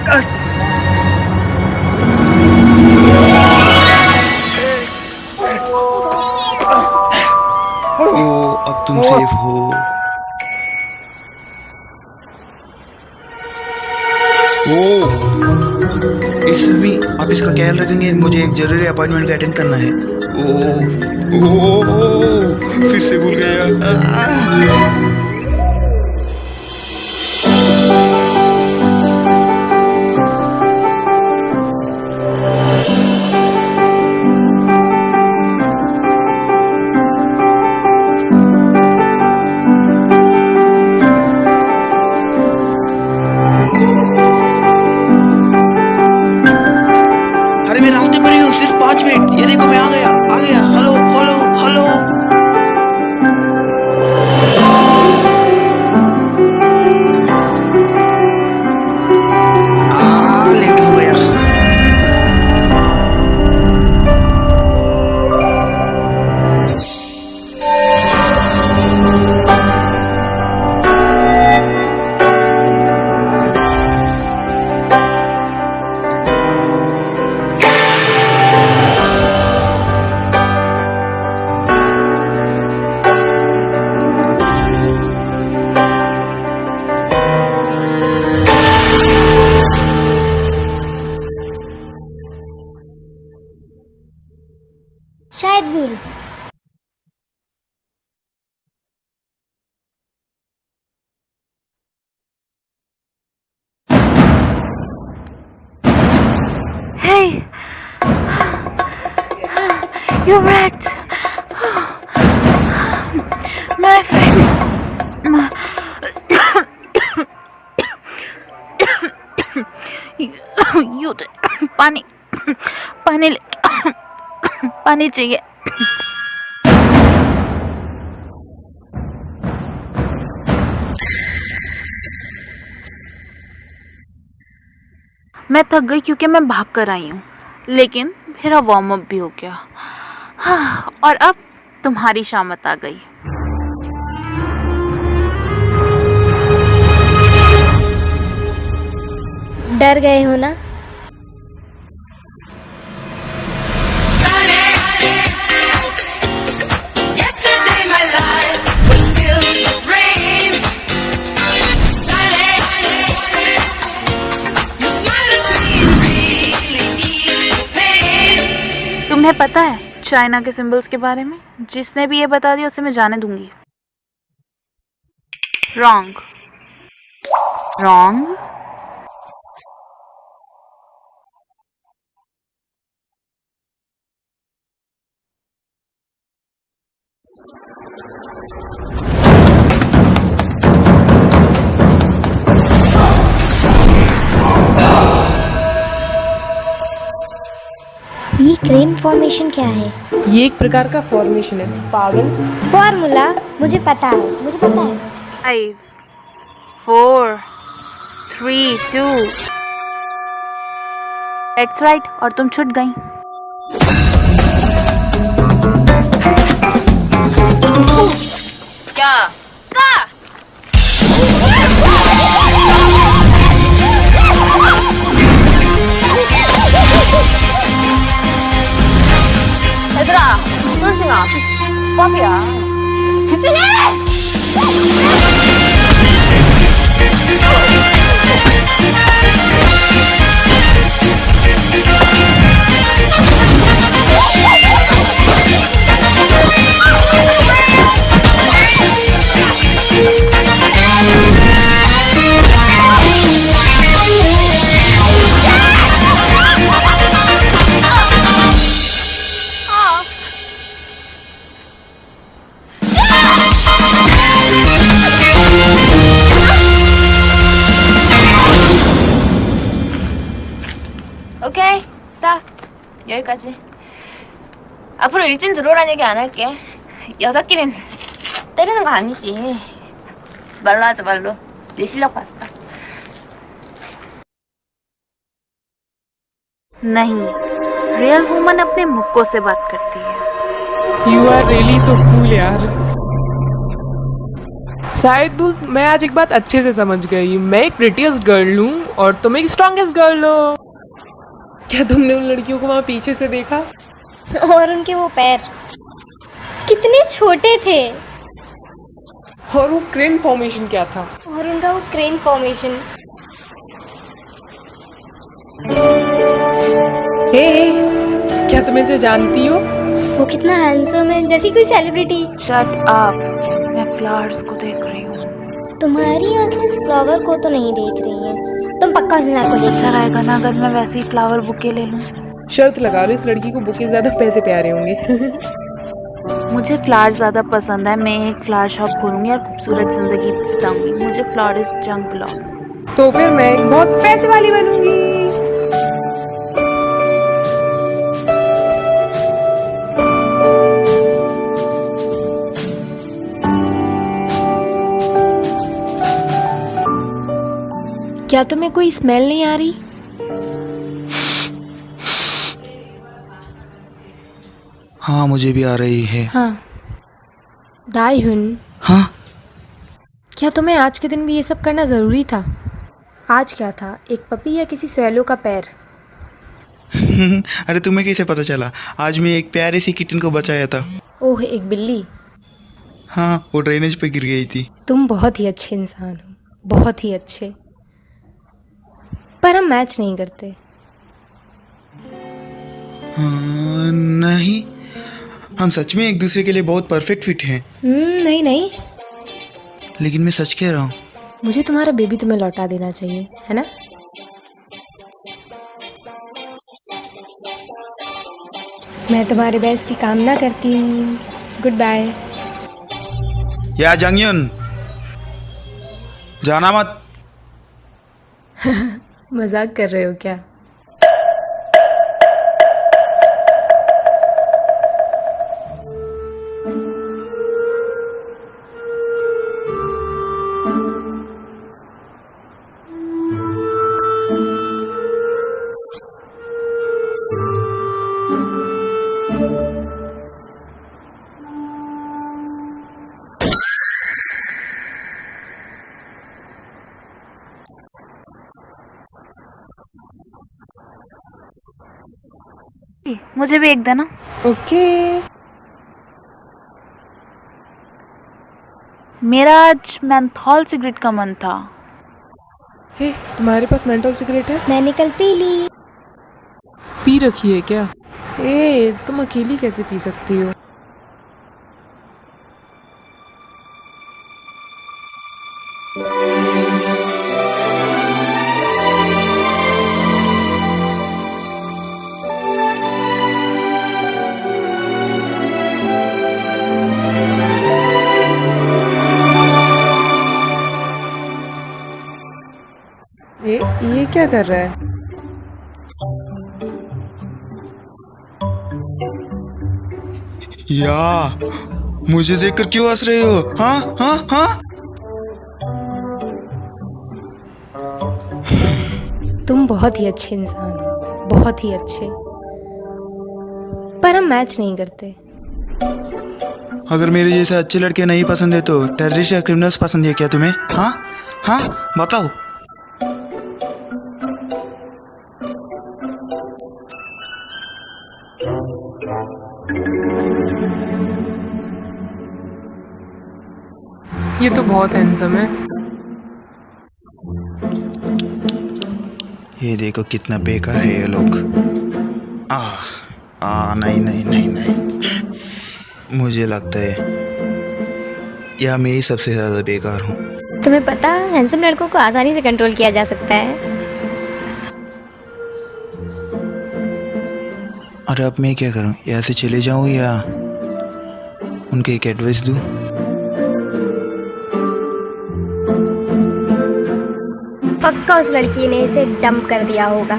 ओ, अब तुम सेफ हो। इसमें आप इसका ख्याल रखेंगे, मुझे एक जरूरी अपॉइंटमेंट का अटेंड करना है। फिर से भूल गया। अरे मैं रास्ते पर ही हूँ, सिर्फ 5 मिनट। ये देखो मैं आ गया। Hello hello hello. लेट हो गया। शायद भूल। Hey, you rats! My friends, you पानी चाहिए। मैं थक गई क्योंकि मैं भाग कर आई हूँ, लेकिन मेरा वार्म अप भी हो गया। हाँ, और अब तुम्हारी शामत आ गई। डर गए हो ना? तुम्हें पता है चाइना के सिंबल्स के बारे में? जिसने भी ये बता दिया उसे मैं जाने दूंगी। Wrong wrong. ये क्रेन फॉर्मेशन क्या है? ये एक प्रकार का फॉर्मेशन है, पागल। फॉर्मूला मुझे पता है। 5 4 3 2। That's right. और तुम छूट गई। क्या? 얘들아, 쫄지마. 뻥이야. 집중해! 오케이, 스탑. 여기까지. 앞으로 일진 들어오란 얘기 안 할게. 여자끼린 때리는 거 아니지. 말로 하자, 말로. 네 실력 봤어. नहीं, रियल वुमन अपने मुक्कों से बात करती है। You are really so cool यार। शायद मैं आज एक बात अच्छे से समझ गई। मैं एक प्रिटीएस्ट गर्ल हूँ और तुम एक स्ट्रॉन्गेस्ट गर्ल हो। क्या तुमने उन लड़कियों को वहाँ पीछे से देखा? और उनके वो पैर कितने छोटे थे। और वो क्रेन फॉर्मेशन क्या था? और उनका वो क्रेन फॉर्मेशन। हे, क्या तुम इसे जानती हो? वो कितना हैंडसम है, जैसी कोई सेलिब्रिटी। शट अप, मैं फ्लावर्स को देख रही हूँ। तुम्हारी आंखें उस फ्लावर को तो नहीं देख रही हैं। तुम पक्का उस इंसान को देख अच्छा रहेगा ना अगर मैं वैसे ही फ्लावर बुके ले लूँ। शर्त लगा लो, इस लड़की को बुके ज्यादा पैसे प्यारे होंगे। मुझे फ्लावर ज़्यादा पसंद है। मैं एक फ्लावर शॉप खोलूँगी और खूबसूरत ज़िंदगी बिताऊंगी। मुझे फ्लावरिस्ट जंग बुलाओ। तो फिर मैं एक बहुत पैसे वाली बनूंगी। क्या तुम्हें कोई स्मेल नहीं आ रही? हाँ मुझे भी आ रही है। हाँ। दाईहुन, हाँ क्या तुम्हें आज के दिन भी ये सब करना ज़रूरी था? आज क्या था, एक पपी या किसी स्वेलो का पैर? अरे तुम्हें कैसे पता चला? आज मैं एक प्यारे सी किटन को बचाया था। ओह, एक बिल्ली। हाँ वो ड्रेनेज पे गिर गई थी। तुम बहुत ही अच्छे इंसान हो, बहुत ही अच्छे। पर हम मैच नहीं करते। हाँ, नहीं हम सच में एक दूसरे के लिए बहुत परफेक्ट फिट हैं। नहीं नहीं, लेकिन मैं सच कह रहा हूँ। मुझे तुम्हारा बेबी तुम्हें लौटा देना चाहिए, है ना? मैं तुम्हारे बेस्ट की कामना करती हूँ। Good bye. या जंगयुन, जाना मत। मजाक कर रहे हो क्या? मुझे भी एक देना। ओके। मेरा आज मेंथॉल सिगरेट का मन था। हे, तुम्हारे पास मेंटोल सिगरेट है? मैंने कल पी ली। पी रखी है क्या? ए, तुम अकेली कैसे पी सकती हो? ये क्या कर रहा है? या मुझे देखकर क्यों हंस रहे हो? हाँ हाँ हाँ। तुम बहुत ही अच्छे इंसान हो, बहुत ही अच्छे। पर हम मैच नहीं करते। अगर मेरे जैसे अच्छे लड़के नहीं पसंद है तो टेररिस्ट या क्रिमिनल्स पसंद है क्या तुम्हें? हाँ हाँ बताओ। ये तो बहुत हैंडसम है। ये देखो कितना बेकार है ये लोग। नहीं नहीं नहीं नहीं, मुझे लगता है या मैं ही सबसे ज़्यादा बेकार हूँ। तुम्हें पता, हैंडसम लड़कों को आसानी से कंट्रोल किया जा सकता है। अरे अब मैं क्या करूँ? यहाँ से चले जाऊँ या उनके एक एडवाइस दूँ? पक्का उस लड़की ने इसे डंप कर दिया होगा।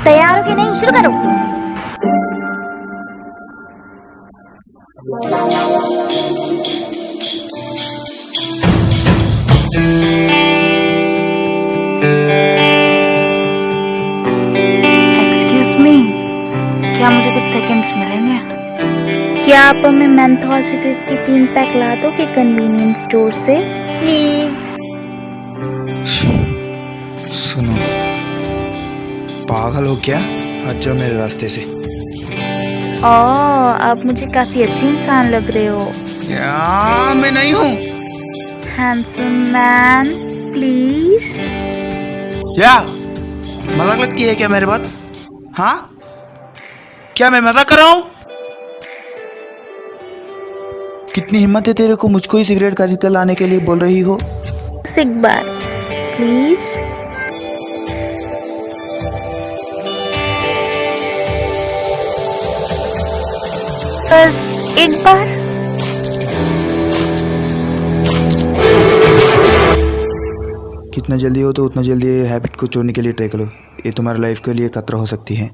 तैयार हो कि नहीं? शुरू करो। एक्सक्यूज मी, क्या मुझे कुछ सेकंड्स मिलेंगे? क्या आप हमें मेंथॉल सिगरेट की 3 पैक ला दोगे कन्वीनियंस स्टोर से? प्लीज। पागल हो क्या? हट जाओ मेरे रास्ते से। आप मुझे काफी अच्छी इंसान लग रहे हो। या मैं नहीं हूँ। Handsome man please. या मजाक लगती है क्या मेरे बात? हाँ, क्या मैं मजाक कर रहा हूँ? कितनी हिम्मत है तेरे को मुझको ही सिगरेट खरीद कर लाने के लिए बोल रही हो? बस एक बार प्लीज। बस एक बार। कितना जल्दी हो तो उतना जल्दी ये हैबिट को छोड़ने के लिए ट्राई करो। ये तुम्हारी लाइफ के लिए खतरा हो सकती है।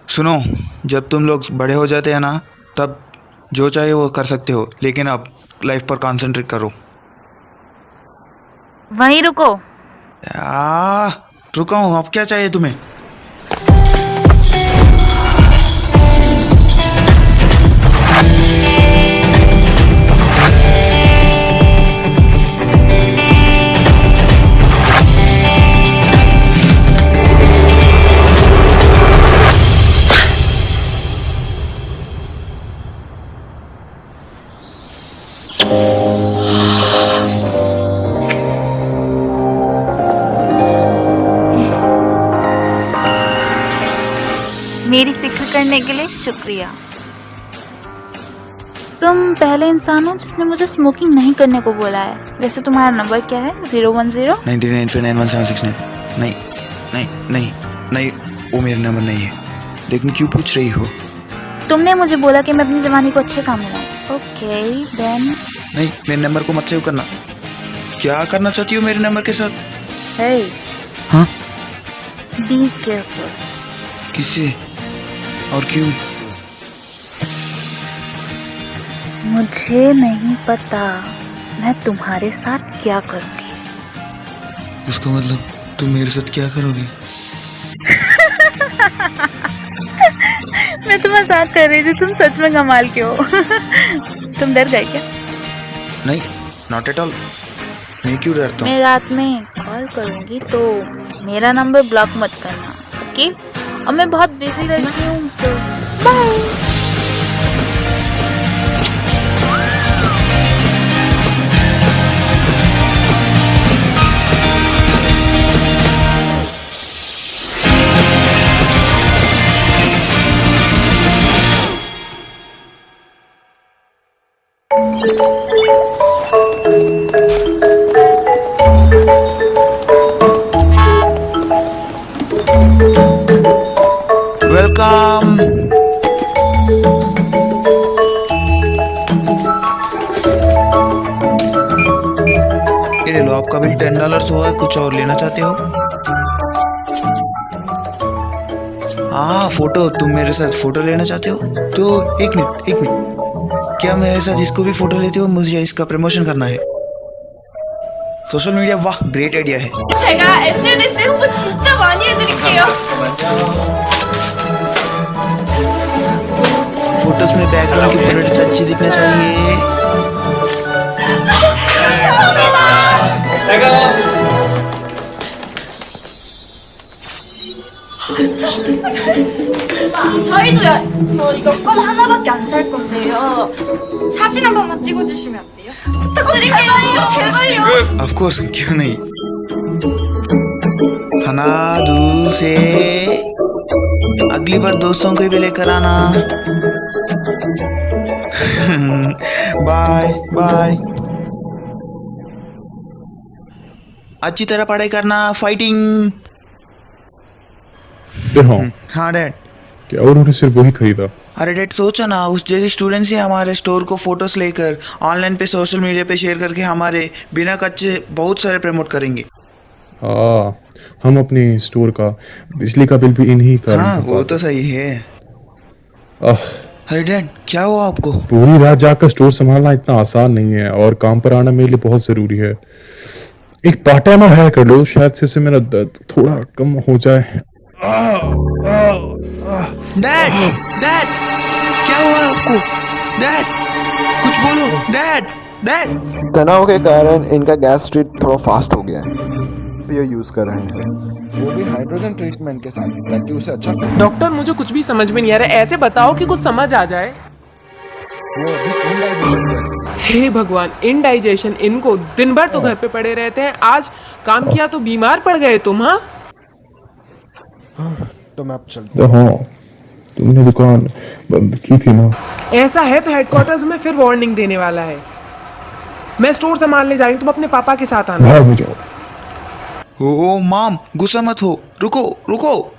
सुनो, जब तुम लोग बड़े हो जाते हैं ना, तब जो चाहे वो कर सकते हो, लेकिन अब लाइफ पर कंसंट्रेट करो। वहीं रुको। रुका हूँ, अब क्या चाहिए तुम्हें? मेरी फिक्र करने के लिए शुक्रिया। तुम पहले इंसान हो जिसने मुझे स्मोकिंग नहीं करने को बोला है। वैसे तुम्हारा नंबर क्या है? 010? 99959176 नहीं नहीं नहीं नहीं, वो मेरा नंबर नहीं है। लेकिन क्यों पूछ रही हो? तुमने मुझे बोला कि मैं अपनी जवानी को अच्छे काम में लाऊं। Okay then. नहीं, मेरे नंबर को मत सेव करना। क्या करना चाहती हो मेरे नंबर के साथ? हे, हाँ, बी केयरफुल। किससे और क्यों? मुझे नहीं पता मैं तुम्हारे साथ क्या करूंगी। उसका मतलब तुम मेरे साथ क्या करोगी? मैं तुम्हारे साथ कर रही थी, तुम सच में कमाल के हो। तुम डर गए क्या? नहीं, नॉट एट ऑल। मैं क्यों डरता हूँ? मैं रात में कॉल करूंगी तो मेरा नंबर ब्लॉक मत करना, ओके? और मैं बहुत बिजी रहती हूँ, सो बाय। वेलकम। ये लो, आपका बिल $10 हुआ है। कुछ और लेना चाहते हो? हाँ, फोटो। तुम मेरे साथ फोटो लेना चाहते हो? तो एक मिनट, क्या मेरे साथ इसको भी फोटो लेते हो? मुझे इसका प्रमोशन करना है। सोशल मीडिया, वाह, ग्रेट आइडिया है। 제가 SNS에 홍보 진짜 많이 해드릴게요. फोटोज में बैकग्राउंड की प्रोडक्ट्स अच्छी दिखनी चाहिए। 저희도요. 저 이거 껌 하나밖에 안 살 건데요. 사진 한 번만 찍어주시면 안 돼요? 부탁드릴게요. 제발요. ऑफ कोर्स, क्यों नहीं। हना दूर से अगली बार दोस्तों को भी लेकर आना। Bye bye. अच्छी तरह पढ़ाई करना। फाइटिंग। हाँ डैड। क्या उन्होंने सिर्फ वही खरीदा? अरे डैड, सोचा ना, उस जैसे स्टूडेंट्स ही हमारे स्टोर को फोटोज लेकर ऑनलाइन पे सोशल मीडिया पे शेयर करके हमारे बिना कच्चे बहुत सारे प्रमोट करेंगे। हम अपने स्टोर का बिजली का बिल भी इन्हीं का। हाँ, वो तो सही है। अरे डैड, क्या हुआ आपको? पूरी रात जाकर स्टोर संभालना इतना आसान नहीं है और काम पर आना मेरे लिए बहुत जरूरी है। एक पार्ट टाइम हायर कर लो, शायद से इससे मेरा दर्द थोड़ा कम हो जाए। डैड, डैड, क्या हुआ आपको? डैड, कुछ बोलो। डैड, डैड तनाव के कारण इनका गैस्ट्रिक थोड़ा फास्ट हो गया है, ये यूज कर रहे हैं, वो भी हाइड्रोजन ट्रीटमेंट के साथ, ताकि उसे अच्छा फील। डॉक्टर मुझे कुछ भी समझ में नहीं आ रहा है, ऐसे बताओ कि कुछ समझ आ जाए। वो अभी indigestion है। हे भगवान, इनडाइजेशन, इनको दिन भर तो घर पे पड़े रहते हैं, आज काम किया तो बीमार पड़ गए तुम। हाँ तो मैं अब चलता तो हाँ, तुमने दुकान बंद की थी ना। ऐसा है तो हेडक्वार्टर्स में फिर वार्निंग देने वाला है। मैं स्टोर संभालने जा रही हूँ, तुम अपने पापा के साथ आना। भाग में जाओ। ओ माम, गुस्सा मत हो, रुको रुको।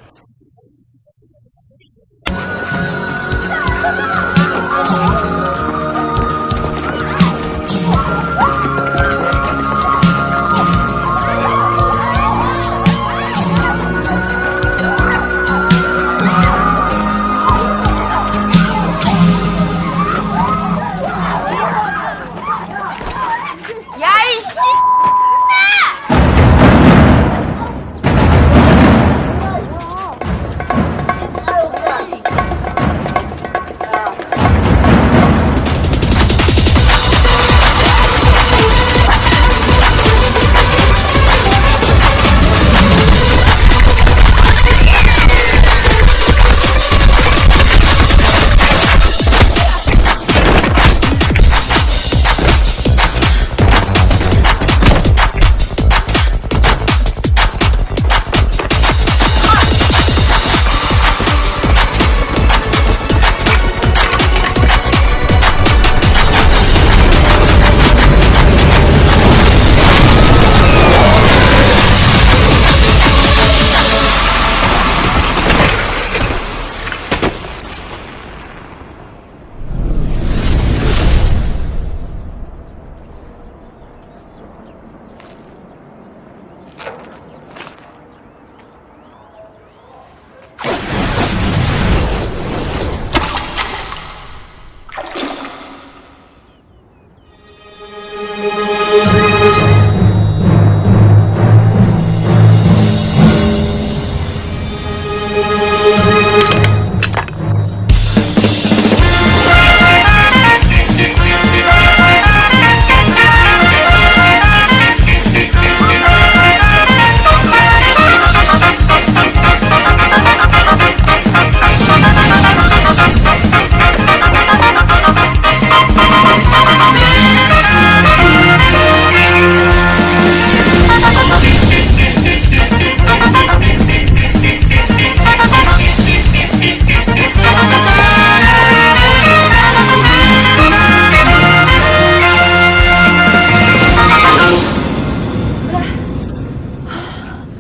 야이씨!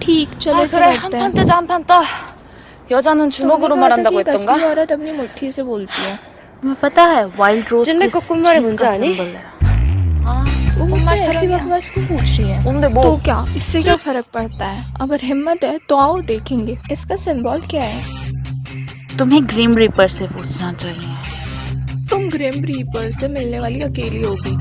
ठीक, चलो ऐसे 그래, करते 한 हैं। 판 뜨자, 한 판 떠. 여자는 주먹으로 말한다고 कि 했던가? असली औरत अपनी मुट्ठी से बोलती है। तुम्हें पता है वाइल्ड रोज जिनमें किस कुकुम्बर चीज मुंजा का आनी? सिंबल है? वो मुझसे ऐसी बकवास क्यों पूछ रही है? 뭔데 तो 뭐? क्या, इससे क्या फर्क पड़ता है? अगर हिम्मत है तो आओ देखेंगे। इसका सिंबल क्या है? तुम्हें ग्रीम रीपर से पूछना चाहिए। तुम ग्रिम रीपर से मिलने वाली अकेली होगी।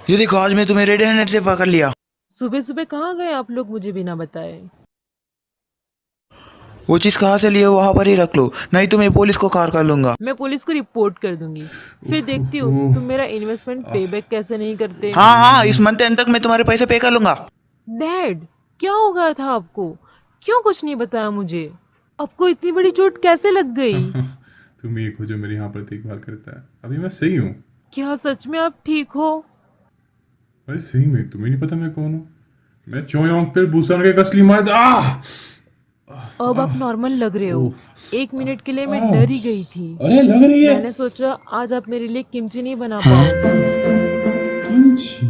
ये देखो, आज मैं तुम्हें रेड हैंडेड से पकड़ लिया। सुबह सुबह कहाँ गए आप लोग मुझे बिना बताए? वो चीज कहाँ से लिए हो वहां पर ही रख लो, नहीं तो मैं पुलिस को कॉल कर लूंगा। मैं पुलिस को रिपोर्ट कर दूंगी, फिर देखती हूँ तुम मेरा इन्वेस्टमेंट पे बैक कैसे नहीं करते। हाँ हाँ, इस मंथ एंड तक मैं तुम्हारे पैसे पे कर लूंगा। डैड, क्या हो गया था आपको? क्यों कुछ नहीं बताया मुझे? आपको इतनी बड़ी चोट कैसे लग गई? तुम एक हो जो मेरी यहाँ पर देखभाल करता है। अभी मैं सही हूँ। क्या सच में आप ठीक हो? अरे सही में तुम्हें नहीं पता मैं कौन हूँ? मैं चोयोंग पे बुसान के असली मर्द। अब आप नॉर्मल लग रहे हो। 1 मिनट के लिए मैं डर ही गई थी। अरे लग रही है मैंने सोचा आज आप मेरे लिए किमची नहीं बना पाओगे। किमची।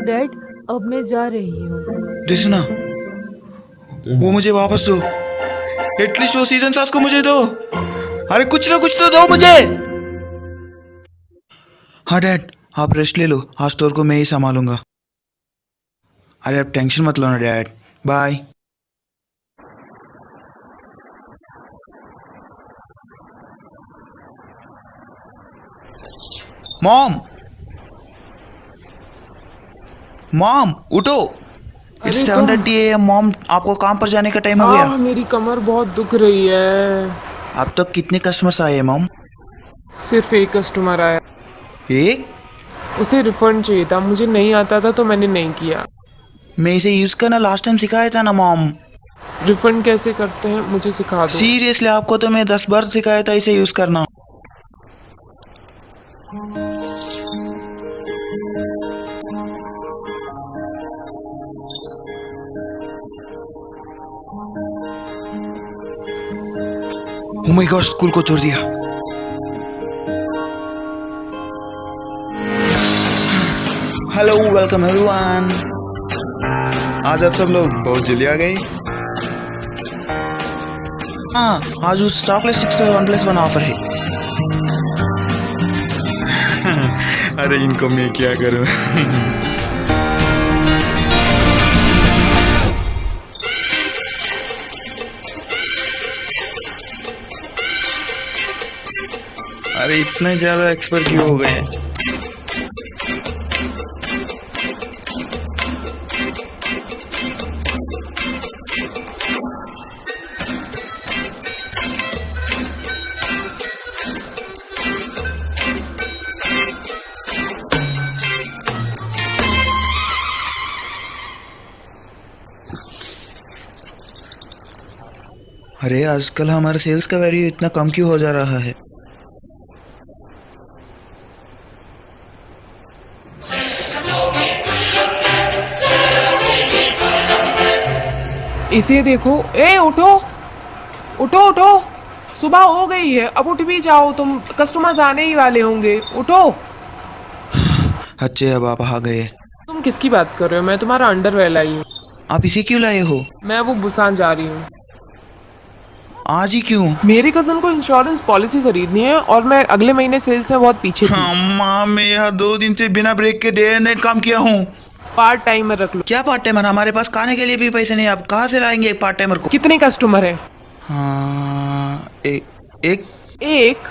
डैड अब मैं जा रही हूँ। देखना, वो मुझे वापस दो। एटलीस्ट वो सीजन 7 को मुझे दो। अरे कुछ ना कुछ तो दो मुझे। हाँ डैड, आप रेस्ट ले लो, आज स्टोर को मैं ही संभालूंगा। अरे आप टेंशन मत लो ना डैड, बाय। मॉम, मॉम उठो। It's 7:30 AM। मॉम, आपको काम पर जाने का टाइम हो गया। मेरी कमर बहुत दुख रही है। अब तक कितने कस्टमर्स आए हैं मॉम? सिर्फ एक कस्टमर आया, एक? उसे रिफंड चाहिए था, मुझे नहीं आता था तो मैंने नहीं किया। मैं इसे यूज करना लास्ट टाइम सिखाया था ना मॉम। रिफंड कैसे करते हैं मुझे सिखा दो। सीरियसली, आपको तो मैं 10 बार सिखाया था इसे यूज करना। Oh my God, स्कूल को छोड़ दिया। Hello, welcome everyone. आज आप सब लोग बहुत जल्दी आ गए। हाँ, आज उस चॉकलेट स्टिक्स पे 1+1 ऑफर है। अरे इनको मैं क्या करूं। अरे इतने ज्यादा एक्सपर्ट क्यों हो गए? अरे आजकल हमारा सेल्स का वैल्यू इतना कम क्यों हो जा रहा है? इसे देखो, ए उठो उठो उठो, सुबह हो गई है, अब उठ भी जाओ, तुम कस्टमर्स आने ही वाले होंगे, उठो। अच्छे, अब आप आ गए। तुम किसकी बात कर रहे हो? मैं तुम्हारा अंडरवेयर लाई हूँ। आप इसे क्यों लाए हो? मैं वो बुसान जा रही हूँ। आज ही क्यों? मेरे कजन को इंश्योरेंस पॉलिसी खरीदनी है और मैं अगले महीने सेल्स में बहुत पीछे थी। अम्मा, मैं यहाँ 2 दिन से बिना ब्रेक के डे एंड नाइट काम किया हूँ। पार्ट टाइमर रख लो। क्या पार्ट टाइमर? हमारे पास खाने के लिए भी पैसे नहीं, आप कहाँ से लाएंगे एक पार्ट टाइमर को? कितने कस्टमर है? हाँ, एक।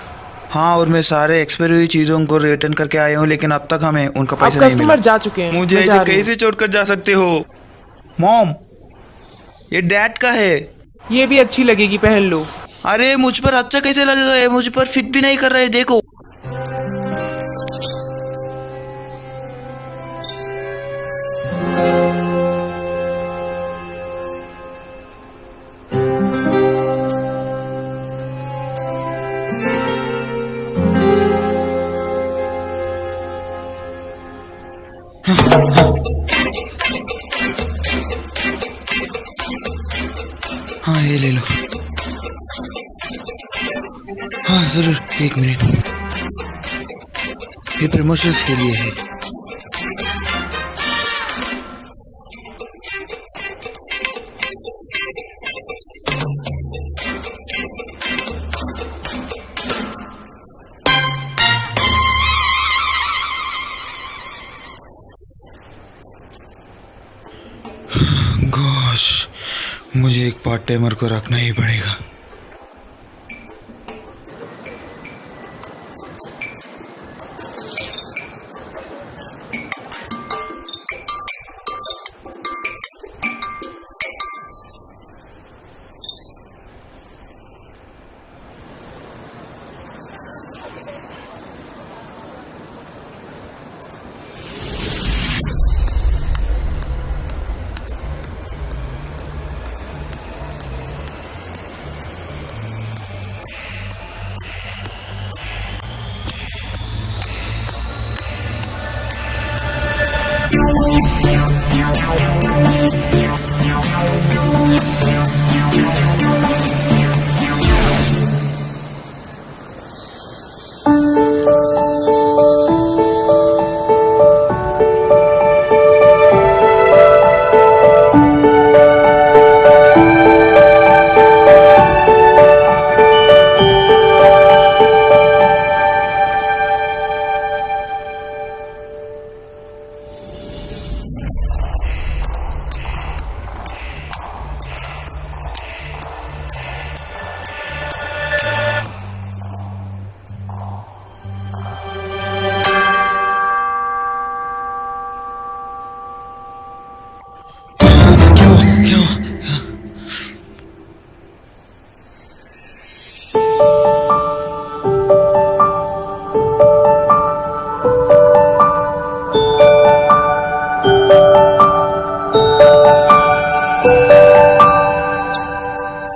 हाँ, और मैं सारे एक्सपायरी हुई चीजों को रिटर्न करके आया हूँ, लेकिन अब तक हमें उनका पैसा नहीं मिला। कस्टमर जा चुके हैं। मुझे ऐसे कैसे छोड़कर जा सकते हो? मॉम, ये डैड का है। ये भी अच्छी लगेगी, पहन लो। अरे मुझ पर अच्छा कैसे लगेगा? ये मुझ पर फिट भी नहीं कर रहे, देखो। हाँ, ये ले लो। हाँ जरूर, 1 मिनट। ये प्रमोशंस के लिए है। गोश, मुझे एक पार्ट टाइमर को रखना ही पड़ेगा।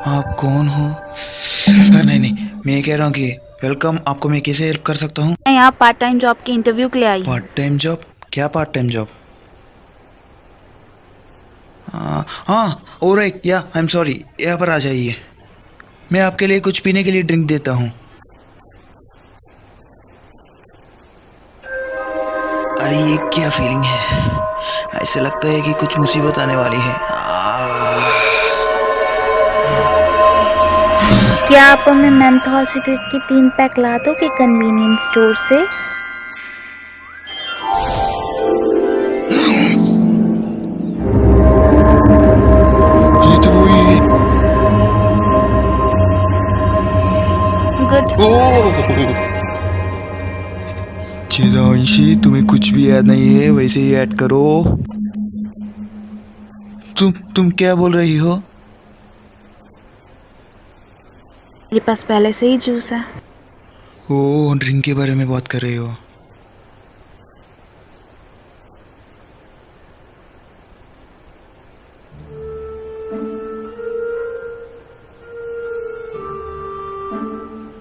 आप कौन हो? नहीं, मैं ये कह रहा हूँ कि वेलकम, आपको मैं कैसे हेल्प कर सकता हूँ? मैं यहाँ पार्ट टाइम जॉब के इंटरव्यू के लिए आई हूँ। Part time job? क्या पार्ट टाइम जॉब? हाँ, ऑलराइट, या आई एम सॉरी, यहाँ पर आ जाइए, मैं आपके लिए कुछ पीने के लिए ड्रिंक देता हूँ। अरे ये क्या फीलिंग है? ऐसे लगता है कि कुछ मुसीबत आने वाली है। क्या आप हमें मेंथोल सिगरेट की 3 पैक ला दोगे कन्वीनियंस स्टोर से? ये तो वही है। गुड। चिदांशी, तुम्हें कुछ भी याद नहीं है, वैसे ही ऐड करो। तुम क्या बोल रही हो? मेरे पास पहले से ही जूस है। ओ, ड्रिंक के बारे में बात कर रहे हो?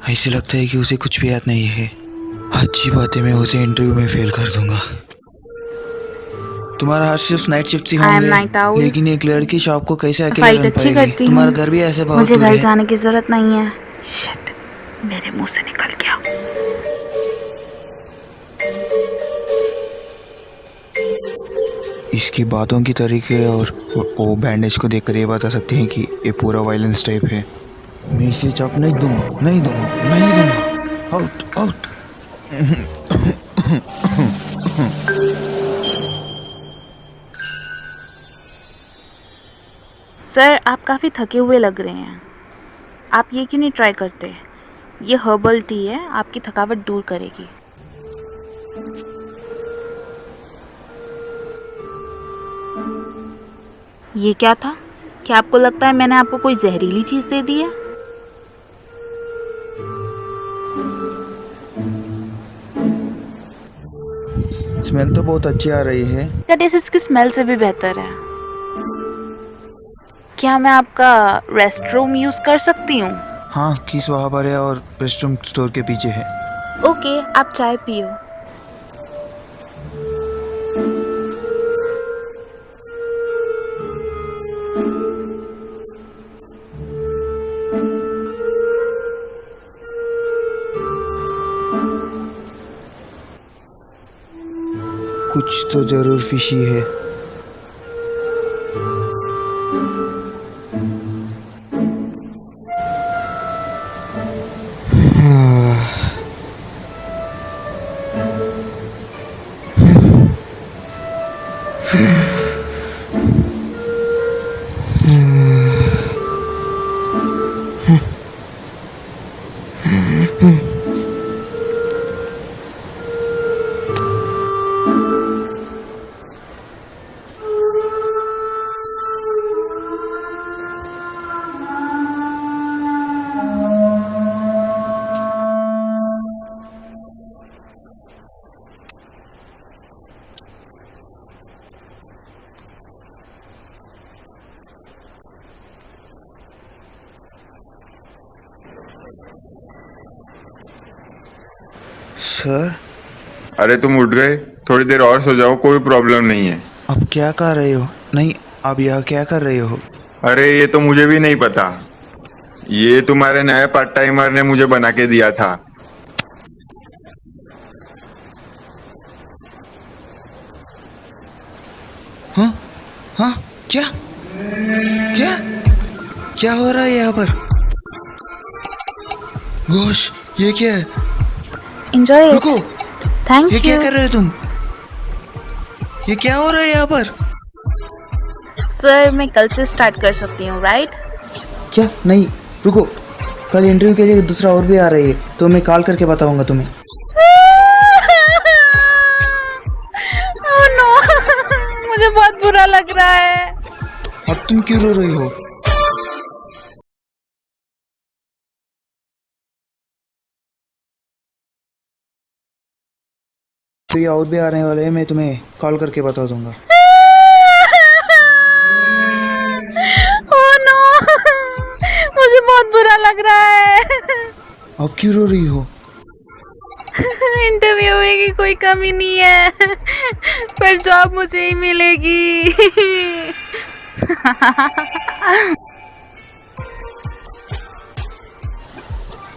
ऐसे लगता है कि उसे कुछ भी याद नहीं है। अच्छी बात है, मैं उसे इंटरव्यू में फेल कर दूंगा। तुम्हारा हर शिफ्ट नाइट शिफ्ट ही होंगे, लेकिन एक लड़की शॉप को कैसे अकेले रन पाएगी? तुम्हारा घर भी ऐसे बहुत मुझे दूर घर है। जाने की जरूरत नहीं है। शिट, मेरे मुंह से निकल गया। इसकी बातों की तरीके और वो बैंडेज को देखकर ये बता सकते हैं कि ये पूरा वायलेंस टाइप है। मैं इसे चाप नहीं दूंगा, नहीं दूंगा, नहीं दूंगा। Out, out. सर, आप काफ़ी थके हुए लग रहे हैं। आप ये क्यों नहीं ट्राई करते? ये हर्बल टी है, आपकी थकावट दूर करेगी। ये क्या था? क्या आपको लगता है मैंने आपको कोई जहरीली चीज़ दे दी है? स्मेल तो बहुत अच्छी आ रही है। इसका टेस्ट इसकी स्मेल से भी बेहतर है। क्या मैं आपका रेस्ट रूम यूज़ कर सकती हूँ? हाँ, किस वहाँ पर है और रेस्टरूम स्टोर के पीछे है। ओके, आप चाय पियो। कुछ तो जरूर फिशी है। सर, अरे तुम उठ गए? थोड़ी देर और सो जाओ, कोई प्रॉब्लम नहीं है। अब क्या कर रहे हो? नहीं, आप यहाँ क्या कर रहे हो? अरे ये तो मुझे भी नहीं पता। ये तुम्हारे नए पार्ट टाइमर ने मुझे बना के दिया था। हाँ हाँ, क्या क्या क्या हो रहा है यहाँ पर? गोश, ये क्या है? एंजॉय। रुको, थैंक ये क्या यू कर रहे हो तुम? ये क्या हो रहा है यहाँ पर? सर। मैं कल से स्टार्ट कर सकती हूँ, राइट? क्या? नहीं, रुको, कल इंटरव्यू के लिए दूसरा और भी आ रही है, तो मैं कॉल करके बताऊंगा तुम्हें। ओह नो, मुझे बहुत बुरा लग रहा है। अब तुम क्यों रो रही हो? तो ये और भी आने वाले हैं, मैं तुम्हें कॉल करके बता दूंगा। ओह नो, मुझे बहुत बुरा लग रहा है। अब क्यों रो रही हो? इंटरव्यू की कोई कमी नहीं है, पर जॉब मुझे ही मिलेगी।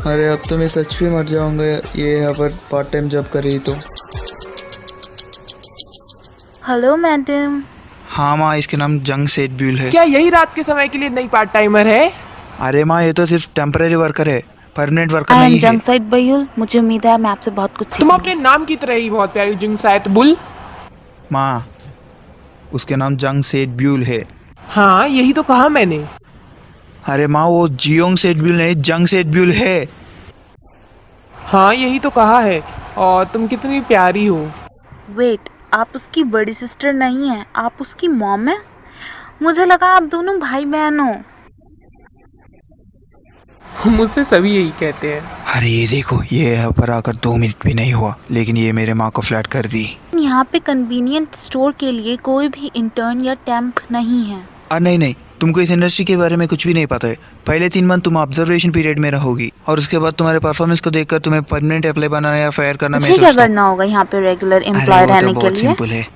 अरे अब तो मैं सच में मर जाऊंगा ये यहाँ पर पार्ट टाइम जॉब कर रही तो। Hello madam. हाँ माँ, इसके नाम जंग सेडब्यूल है। क्या यही रात के समय के लिए नई पार्ट टाइमर है? अरे माँ, ये तो सिर्फ टेम्पररी वर्कर है, परमानेंट वर्कर आई एम नहीं है। जंग साइड बयूल। मुझे उम्मीद है मैं आपसे बहुत कुछ तुम सीखूंगी। अपने नाम की तरह ही बहुत प्यारी जिंग सायत बुल। माँ, उसके नाम जंग सेडब्यूल है। हाँ, यही तो कहा मैंने। अरे माँ, वो जियोंग सेडब्यूल नहीं, जंग सेडब्यूल है। हाँ, यही तो कहा है। और तुम कितनी प्यारी हो। वेट, आप उसकी बड़ी सिस्टर नहीं हैं, आप उसकी मॉम हैं? मुझे लगा आप दोनों भाई बहन हो। मुझसे सभी यही कहते हैं। अरे ये देखो, ये यहाँ पर आकर 2 मिनट भी नहीं हुआ, लेकिन ये मेरे माँ को फ्लैट कर दी। यहाँ पे कन्वीनियंट स्टोर के लिए कोई भी इंटर्न या टेम्प नहीं है। नहीं नहीं, तुमको इस इंडस्ट्री के बारे में कुछ भी नहीं पता है। पहले 3 मंथ तुम ऑब्जर्वेशन पीरियड में रहोगी, और उसके बाद तुम्हारे परफॉर्मेंस को देखकर तुम्हें परमानेंट अप्लाई बनाना या फायर करना मैं मुझे क्या सोचता हूँ। करना होगा यहाँ पे रेगुलर एम्प्लॉय अरे वो रहने तो के बहुत लिए? सिंपल है।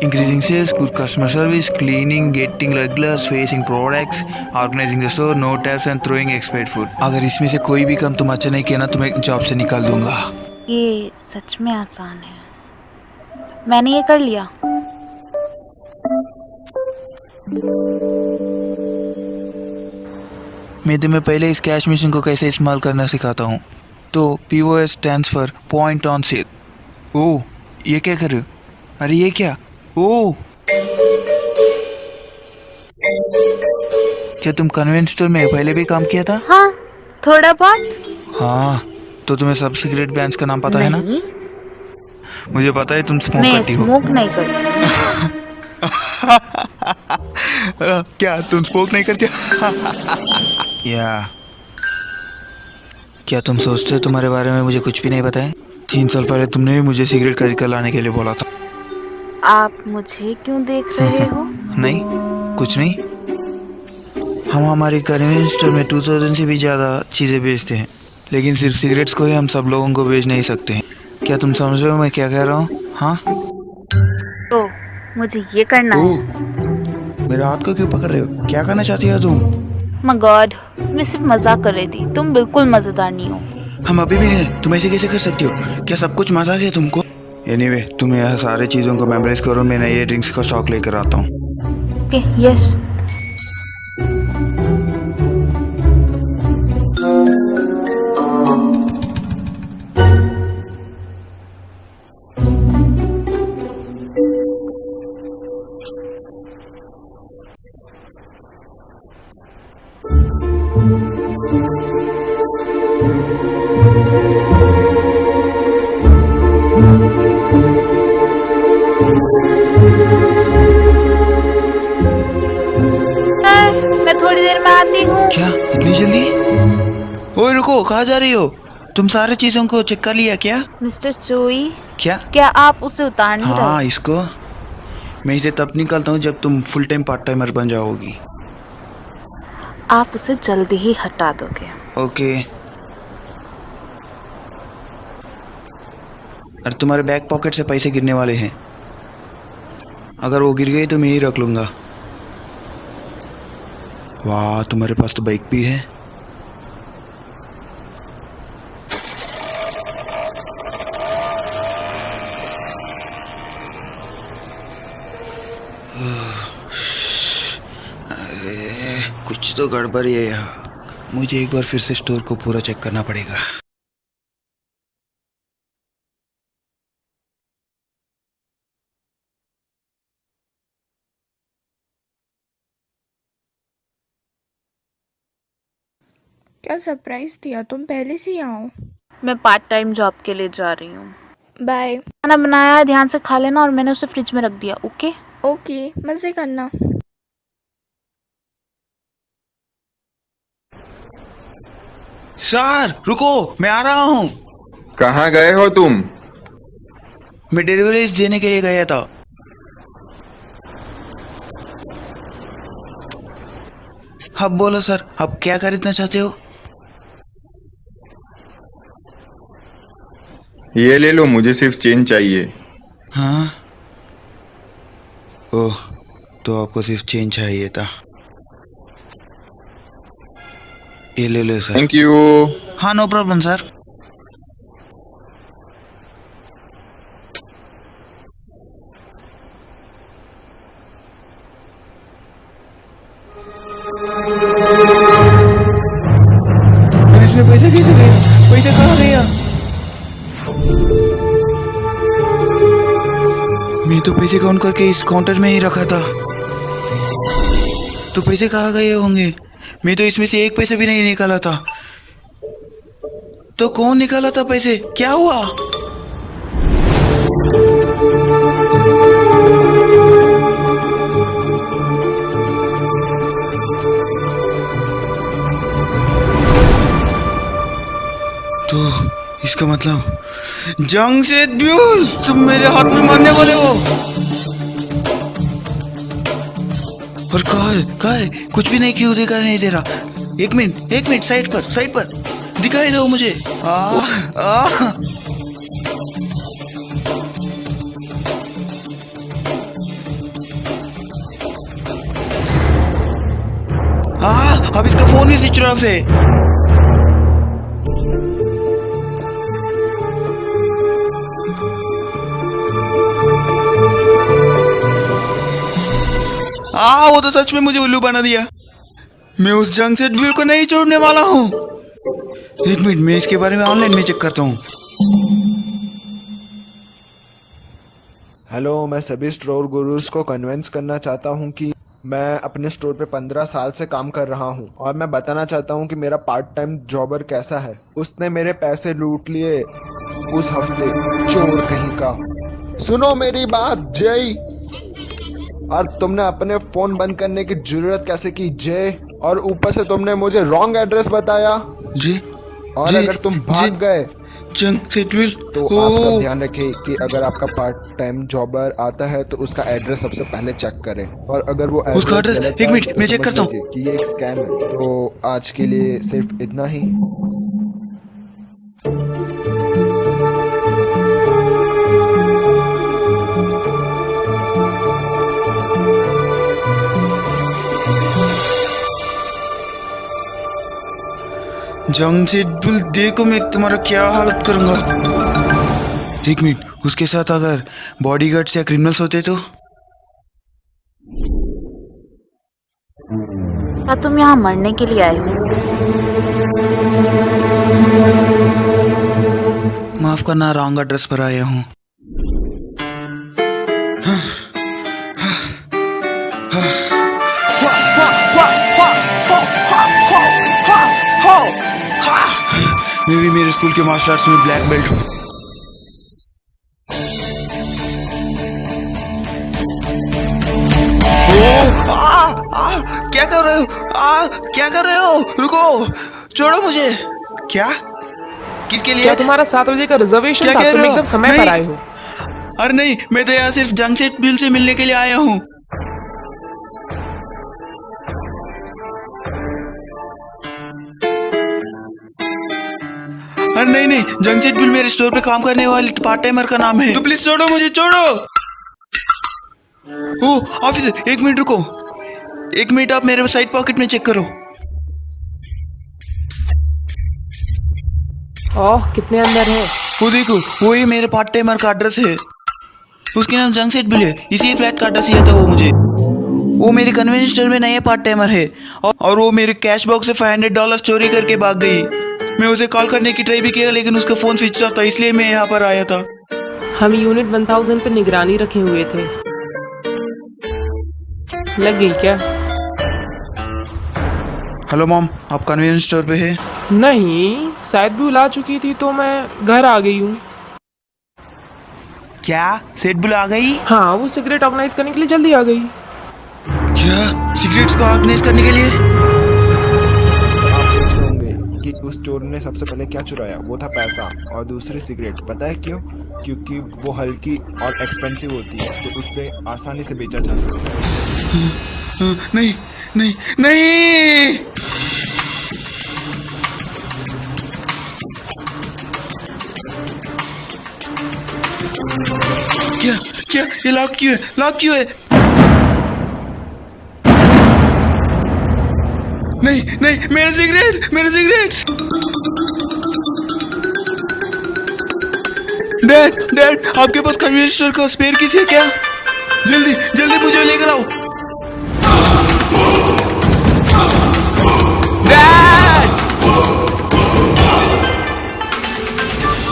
Increasing sales, good customer service, cleaning, getting regulars, facing products, organising the store, no taps and throwing expired food. अगर इसमें से कोई भी काम तुम अच्छा नहीं किया ना, तुम्हें जॉब से निकाल दूंगा। ये सच में आसान है। मैंने ये कर लिया। मैं तुम्हें पहले इस कैश मशीन को कैसे इस्तेमाल करना सिखाता हूँ। तो POS stands for point on sale. Oh, ये क्या कर रहे हो? अरे ये क्या? ओह, क्या तुम कन्वेंस स्टोर में पहले भी काम किया था? हाँ, थोड़ा बहुत। हाँ, तो तुम्हें सब सीक्रेट ब्रांड्स का नाम पता है ना? नहीं, मुझे पता है तुम स्मोक मैं करती हो। स्मोक नहीं करती। क्या तुम स्मोक नहीं करती? या क्या तुम सोचते हो तुम्हारे बारे में मुझे कुछ भी नहीं पता है? 3 साल पहले तुमने भी मुझे सिगरेट खरीद कर लाने के लिए बोला था। आप मुझे क्यों देख रहे हो? नहीं, कुछ नहीं। हम हमारी कन्वीनियंस स्टोर में 2000 से भी ज़्यादा चीज़ें बेचते हैं, लेकिन सिर्फ सिगरेट्स को ही हम सब लोगों को बेच नहीं सकते हैं। क्या तुम समझ रहे हो मैं क्या कह रहा हूँ? हाँ, तो मुझे ये करना है। मेरे हाथ को क्यों पकड़ रहे हो? क्या करना चाहती हो तुम? माय गॉड, मैं सिर्फ मजाक कर रही थी। तुम बिल्कुल मजेदार नहीं हो। हम अभी भी नहीं, तुम ऐसे कैसे कर सकती हो? क्या सब कुछ मजाक है तुमको? एनीवे, तुम यह सारी चीज़ों को मेमोराइज करो, मैं नए ड्रिंक्स का स्टॉक लेकर आता हूँ। Okay, yes. मैं थोड़ी देर में आती हूँ। क्या इतनी जल्दी? ओए रुको, कहाँ जा रही हो? तुम सारी चीज़ों को चेक कर लिया क्या? मिस्टर चोई, क्या आप उसे उतार नहीं रहे? हाँ, इसको मैं इसे तब निकालता हूँ जब तुम फुल टाइम पार्ट टाइमर बन जाओगी। आप उसे जल्दी ही हटा दोगे। ओके। और तुम्हारे बैक पॉकेट से पैसे गिरने वाले हैं। अगर वो गिर गई तो मैं ही रख लूंगा। वाह, तुम्हारे पास तो बाइक भी है। अरे कुछ तो गड़बड़ी है यहाँ। मुझे एक बार फिर से स्टोर को पूरा चेक करना पड़ेगा। क्या सरप्राइज दिया, तुम पहले से ही आओ। मैं पार्ट टाइम जॉब के लिए जा रही हूँ। बाय। खाना बनाया है, ध्यान से खा लेना, और मैंने उसे फ्रिज में रख दिया। ओके ओके, मजे करना। सर रुको, मैं आ रहा हूँ। कहाँ गए हो तुम? मैं डिलीवरी देने के लिए गया था। अब बोलो सर, अब क्या खरीदना चाहते हो? ये ले लो, मुझे सिर्फ चेन चाहिए। हाँ, ओह, तो आपको सिर्फ चेंज चाहिए था। ये ले लो सर। Thank you. हाँ, नो प्रॉब्लम सर। इसमें पैसे कैसे गए? पैसे कहाँ गया? मैं तो पैसे काउंट करके इस काउंटर में ही रखा था। तो पैसे कहाँ गए होंगे? मैं तो इसमें से एक पैसे भी नहीं निकाला था। तो कौन निकाला था पैसे? क्या हुआ? तो इसका मतलब जमशेदुल, तुम मेरे हाथ में मारने वाले हो। और कहाँ है? कुछ भी नहीं, क्यों दिखाई नहीं दे रहा? एक मिनट, साइड पर दिखाई दो मुझे। अब इसका फोन भी स्विच ऑफ है। वो तो सच में मुझे उल्लू बना दिया। मैं उस जमशेदुल को नहीं छोड़ने वाला हूँ। एक मिनट, मैं इसके बारे में ऑनलाइन में चेक करता हूँ। हेलो, मैं सभी स्टोर गुरुज को कन्विंस करना चाहता हूँ कि मैं अपने स्टोर पे 15 साल से काम कर रहा हूँ और मैं बताना चाहता हूँ कि मेरा पार्ट टाइम जॉबर कैसा है। उसने मेरे पैसे लूट लिए उस हफ्ते, चोर कहीं का। सुनो मेरी बात जय। और तुमने अपने फोन बंद करने की जरूरत कैसे की जय? और ऊपर से तुमने मुझे रॉन्ग एड्रेस बताया जी। और अगर तुम भाग गए जमशेदुल, तो आप सब ध्यान रखें कि अगर आपका पार्ट टाइम जॉबर आता है तो उसका एड्रेस सबसे पहले चेक करें। और अगर वो उसका एड्रेस, एक मिनट मैं चेक करता हूँ कि ये एक स्कैम है। तो आज के लिए सिर्फ इतना ही। जमशेदुल, देखो मैं तुम्हारा क्या हालत करूंगा। एक मिनट, उसके साथ अगर बॉडीगार्ड्स या क्रिमिनल्स होते तो? क्या तुम यहाँ मरने के लिए आए हो? माफ करना, रॉन्ग एड्रेस पर आया हूँ। मैं भी मेरे स्कूल के मार्शल आर्ट्स में ब्लैक बेल्ट हूँ। क्या कर रहे हो? क्या कर रहे हो? रुको, छोड़ो मुझे। क्या? किसके लिए? क्या तुम्हारा 7 बजे का रिजर्वेशन था? तुम एकदम समय पर आए हो। अरे नहीं, मैं तो यहाँ सिर्फ जमशेदुल से मिलने के लिए आया हूँ। अरे नहीं, जमशेदुल मेरे स्टोर पे काम करने वाले पार्ट टाइमर का नाम है। तो प्लीज छोड़ो मुझे, छोड़ो। ओ ऑफिसर, 1 मिनट रुको, 1 मिनट, आप मेरे साइड पॉकेट में चेक करो। ओह, कितने अंदर है? वो देखो, वही मेरे पार्ट टाइमर का एड्रेस है। उसके नाम जंगसेट बिल है, इसी फ्लैट का एड्रेस दिया था वो मुझे। वो मेरे कन्वेंशन स्टोर में नया पार्ट टाइमर है और वो मेरे कैश बॉक्स से $500 चोरी करके भाग गई। मैं उसे कॉल करने की ट्राई भी किया लेकिन उसका फोन स्विच ऑफ था, इसलिए मैं यहाँ पर आया था। हम यूनिट 1000 पे निगरानी रखे हुए थे। लग गई क्या? हेलो मॉम, आप कन्वेंशन स्टोर पे है? नहीं, शायद भी उला चुकी थी तो मैं घर आ गई हूँ। क्या सेट बिल आ गई? हाँ, वो सिगरेट ऑर्गेनाइज करने के लिए जल्दी आ गई। क्या सिगरेट्स को ऑर्गेनाइज करने के लिए? आप सोच रहे होंगे कि उस चोर ने सबसे पहले क्या चुराया। वो था पैसा और दूसरी सिगरेट। पता है क्यों? क्योंकि वो हल्की और एक्सपेंसिव होती है तो उससे आसानी से बेचा जा सकता है। नहीं नहीं नहीं, क्या क्या ये लॉक क्यों है? लॉक क्यों है? नहीं नहीं, मेरे सिगरेट, मेरे सिगरेट। डैड डैड, आपके पास कन्वेंशन स्टोर का स्पेयर कीज है क्या? जल्दी जल्दी मुझे लेकर आओ। डैड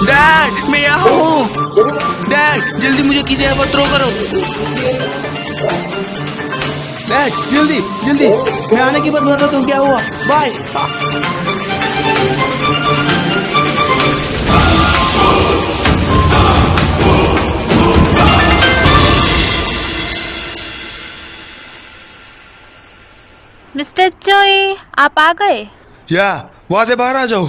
डैड, मैं यहाँ हूँ। डैड जल्दी मुझे किसी यहाँ पर थ्रो करो। डैड जल्दी जल्दी, मैं आने के बाद बताता हूँ क्या हुआ। बाय। मिस्टर चोई, आप आ गए? या वहां से बाहर आ जाओ।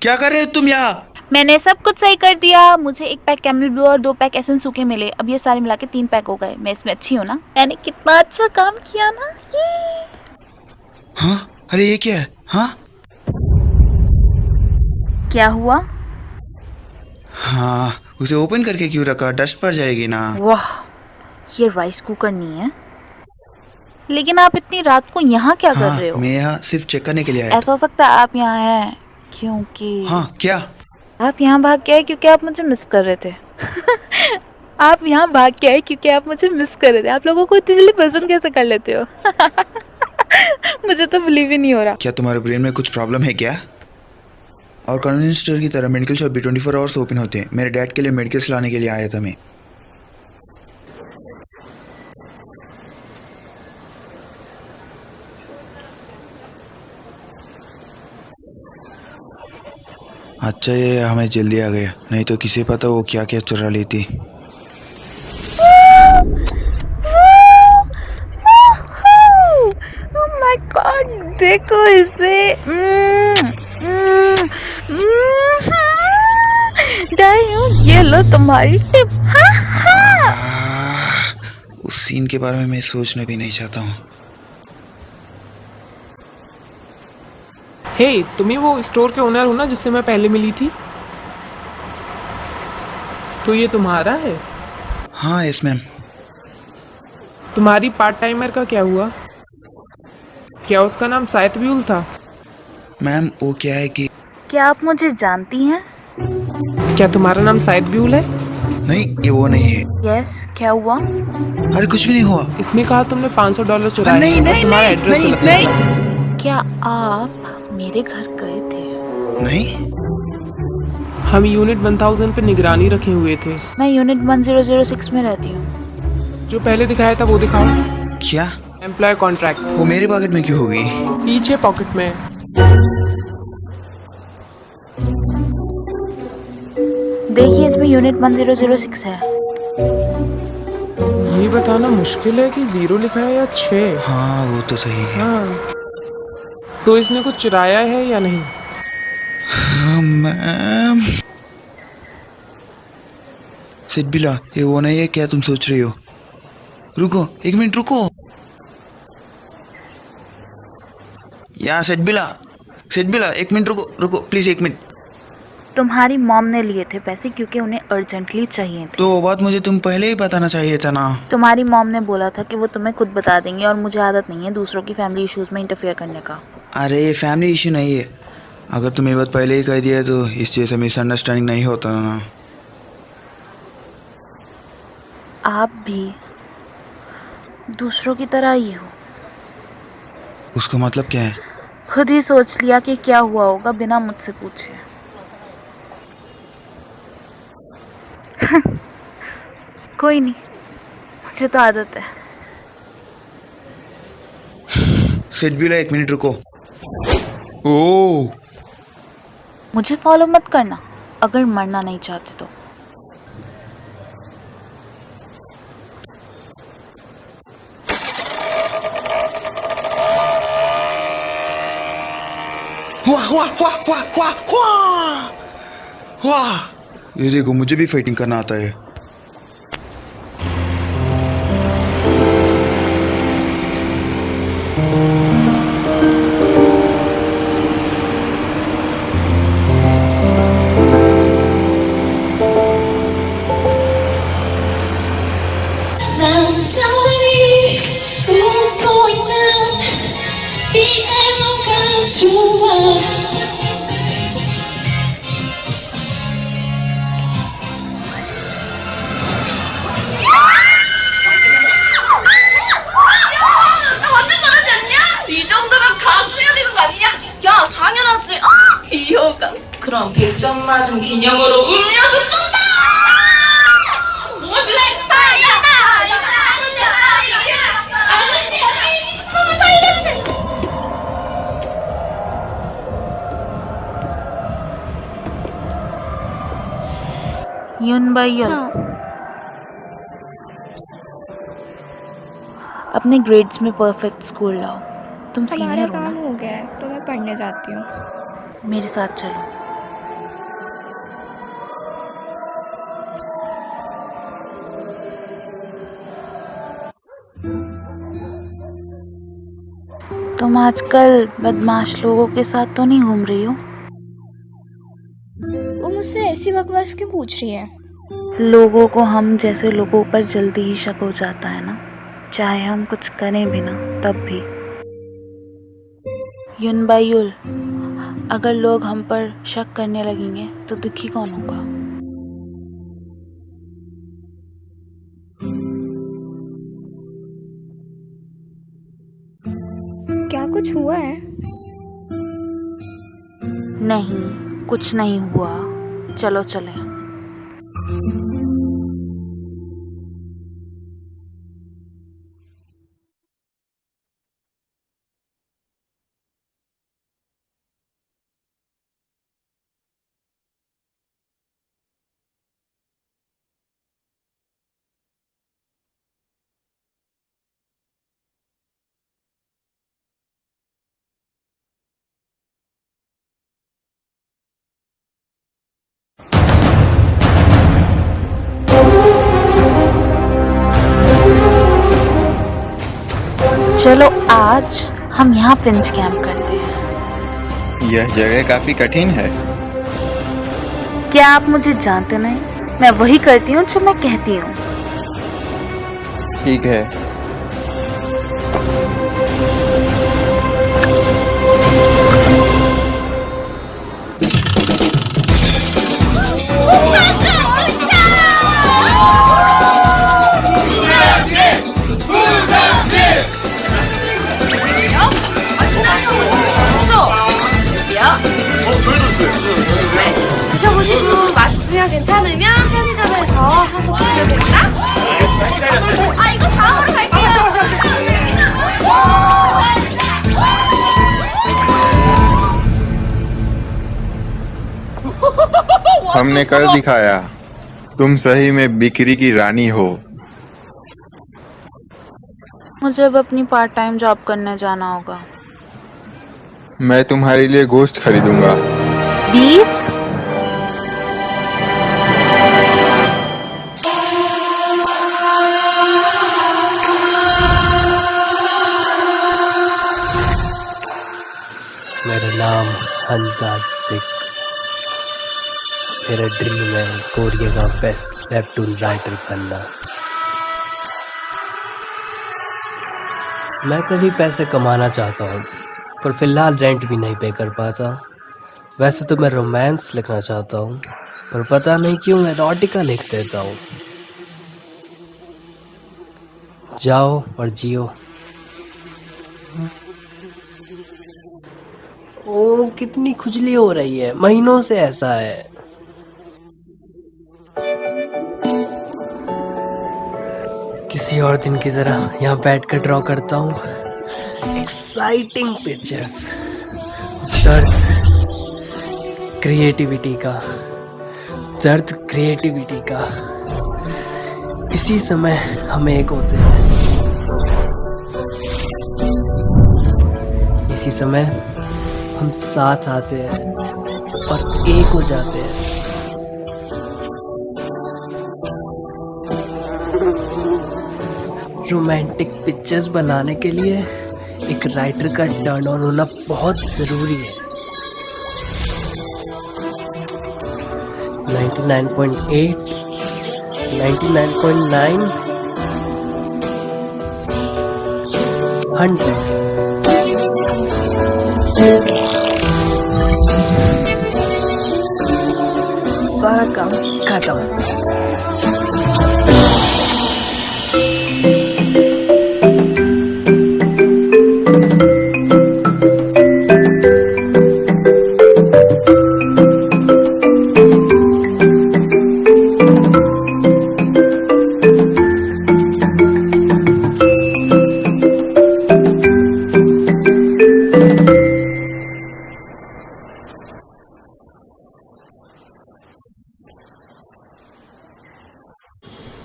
क्या कर रहे हो तुम यहाँ? मैंने सब कुछ सही कर दिया। मुझे 1 पैक कैमल ब्लू और 2 पैक एसेंस सूखे मिले। अब ये सारे मिला के 3 पैक हो गए। मैं इसमें अच्छी हूँ ना? मैंने कितना अच्छा काम किया ना ये। हाँ, अरे ये क्या है? हाँ क्या हुआ? हाँ, उसे ओपन करके क्यों रखा? डस्ट पड़ जाएगी ना। वाह, ये राइस कुकर नहीं है। लेकिन आप इतनी रात को यहाँ क्या कर रहे हो? मैं यहाँ सिर्फ चेक करने के लिए आया। ऐसा हो सकता है आप यहाँ हैं क्योंकि हाँ, क्या आप यहाँ भाग के आए क्योंकि आप मुझे मिस कर रहे थे? आप यहाँ भाग के आए क्योंकि आप मुझे मिस कर रहे थे। आप लोगों को इतनी जल्दी पसंद कैसे कर लेते हो? मुझे तो बिलीव ही नहीं हो रहा। क्या तुम्हारे ब्रेन में कुछ प्रॉब्लम है क्या? और कन्वीनियंस स्टोर की तरह मेडिकल शॉप भी 24 आवर्स ओपन होते हैं। मेरे डैड के लिए मेडिकल्स लाने के लिए आया था मैं। अच्छा ये हमें जल्दी आ गया, नहीं तो किसे पता वो क्या क्या चुरा लेती। Oh my God, देखो इसे। ये लो तुम्हारी टिप। उस सीन के बारे में मैं सोचना भी नहीं चाहता हूँ। हे, तुम ही वो स्टोर के ओनर हो ना जिससे मैं पहले मिली थी? तो ये तुम्हारा है? हाँ यस मैम। तुम्हारी पार्ट टाइमर का क्या हुआ? क्या उसका नाम साइतब्यूल था? मैम वो क्या है कि क्या आप मुझे जानती हैं? क्या तुम्हारा नाम साइतब्यूल है? नहीं, ये वो नहीं है। यस, क्या हुआ? अरे कुछ भी नहीं हुआ। इसमें कहा तुमने $500 चुराए। नहीं नहीं तुम्हारा नहीं एड्रेस नहीं, गलत है। नहीं। क्या आप मेरे घर गए थे? नहीं, हम यूनिट 1000 पे निगरानी रखे हुए थे। मैं यूनिट 1006 में रहती हूँ। जो पहले दिखाया था वो दिखाओ। क्या? Employ contract. वो मेरे पॉकेट में क्यों होगी? पीछे पॉकेट में। देखिए इसमें यूनिट 1006 है। ये बताना मुश्किल है कि 0 लिखा है या 6। हाँ वो तो सही है। हाँ, तो इसने कुछ चुराया है या नहीं? हाँ मैम। सिद्बिला, ये वो नहीं है क्या तुम सोच रही हो? रुको 1 मिनट रुको। यहाँ सिद्बिला, सिद्बिला 1 मिनट रुको रुको प्लीज 1 मिनट। तुम्हारी मॉम ने लिए थे पैसे क्योंकि उन्हें अर्जेंटली चाहिए थे। तो वो बात मुझे तुम पहले ही बताना चाहिए था ना। तुम्हारी मॉम ने बोला था कि वो तुम्हें खुद बता देंगे और मुझे आदत नहीं है दूसरों की फैमिली इश्यूज में इंटरफेयर करने का। अरे ये फैमिली इशू नहीं है। अगर तुम ये बात पहले ही कह दिया तो इस चीज़ से मिसअंडरस्टैंडिंग नहीं होता ना। आप भी दूसरों की तरह ही हो। उसका मतलब क्या है? खुद ही सोच लिया कि क्या हुआ होगा बिना मुझसे पूछे। कोई नहीं, मुझे तो आदत है। सिट भी ला, 1 मिनट रुको। ओ मुझे फॉलो मत करना अगर मरना नहीं चाहते तो। वाह वाह वाह वाह वाह वाह वाह, ये देखो मुझे भी फाइटिंग करना आता है। 야, 당연하지. 아, 귀여워. 그럼 100점 맞은 기념으로 음료수 쏜다! 무엇이 행사야? 아저씨, 여기 식품 살려주세요. यूनबाइयल, अपने ग्रेड्स में परफेक्ट स्कोर लाओ। तुम सीनियर हो ना। हो गया है तो मैं पढ़ने जाती हूँ। मेरे साथ चलो। तुम आजकल बदमाश लोगों के साथ तो नहीं घूम रही हो? वो मुझसे ऐसी बकवास क्यों पूछ रही है? लोगों को हम जैसे लोगों पर जल्दी ही शक हो जाता है ना, चाहे हम कुछ करें भी ना तब भी। यूनबाइयुल, अगर लोग हम पर शक करने लगेंगे तो दुखी कौन होगा? क्या कुछ हुआ है? नहीं, कुछ नहीं हुआ। चलो चलें। चलो आज हम यहाँ पिंच कैंप करते हैं। यह जगह काफी कठिन है। क्या आप मुझे जानते नहीं? मैं वही करती हूँ जो मैं कहती हूँ। ठीक है। 드셔보시고 맛있으면 괜찮으면 편의점에서 사서 드시면 됩니다. 아, 이거 다음으로 갈게요. हमने कल दिखाया तुम सही में बिक्री की रानी हो। मुझे अब अपनी पार्ट टाइम जॉब करने जाना होगा। मैं तुम्हारे लिए गोश्त खरीदूंगा। बीफ? मेरा नाम हंसा सिख। मेरा ड्रीम है कोरिया का बेस्ट वेबटून राइटर बनना। मैं कभी पैसे कमाना चाहता हूँ, पर फिलहाल रेंट भी नहीं पे कर पाता। वैसे तो मैं रोमांस लिखना चाहता हूँ, पर पता नहीं क्यों एरोटिका लिख देता हूँ। जाओ और जियो। ओ, कितनी खुजली हो रही है, महीनों से ऐसा है। किसी और दिन की तरह यहाँ बैठकर ड्रॉ करता हूँ। एक्साइटिंग पिक्चर्स, दर्द क्रिएटिविटी का, दर्द क्रिएटिविटी का। इसी समय हम एक होते हैं, इसी समय हम साथ आते हैं और एक हो जाते हैं। रोमांटिक पिक्चर्स बनाने के लिए एक राइटर का टर्न ऑन होना बहुत जरूरी है। 99.8, 99.9, 100। सारा काम खत्म।